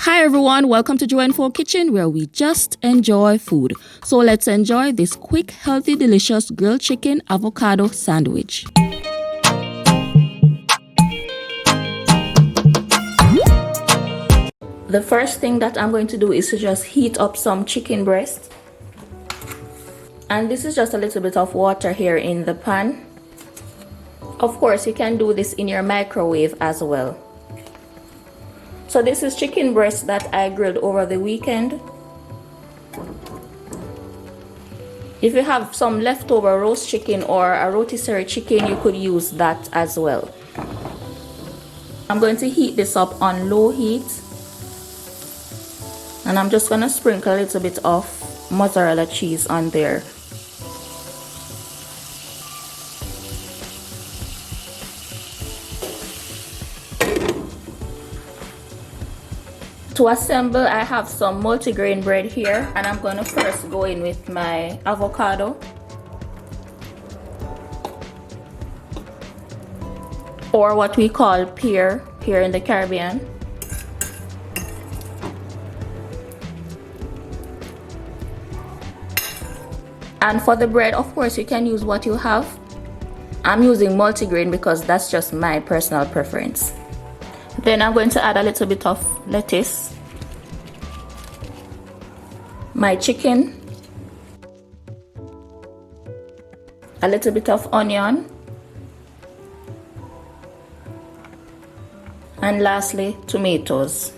Hi everyone, welcome to JUENFO Kitchen where we just enjoy food. So let's enjoy this quick, healthy, delicious grilled chicken avocado sandwich. The first thing that I'm going to do is to just heat up some chicken breast. And this is just a little bit of water here in the pan. Of course, you can do this in your microwave as well. So this is chicken breast that I grilled over the weekend. If you have some leftover roast chicken or a rotisserie chicken, you could use that as well. I'm going to heat this up on low heat. And I'm just going to sprinkle a little bit of mozzarella cheese on there. To assemble, I have some multigrain bread here, and I'm going to first go in with my avocado, or what we call pear here in the Caribbean. And for the bread, of course, you can use what you have. I'm using multigrain because that's just my personal preference. Then I'm going to add a little bit of lettuce, my chicken, a little bit of onion, and lastly, tomatoes.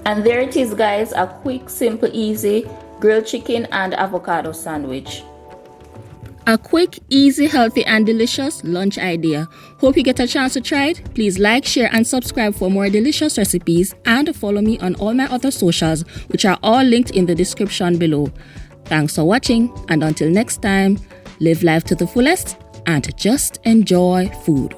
And there it is, guys, a quick, simple, easy grilled chicken and avocado sandwich. A quick, easy, healthy and delicious lunch idea. Hope you get a chance to try it. Please like, share and subscribe for more delicious recipes, and follow me on all my other socials, which are all linked in the description below. Thanks for watching, and until next time, live life to the fullest and just enjoy food.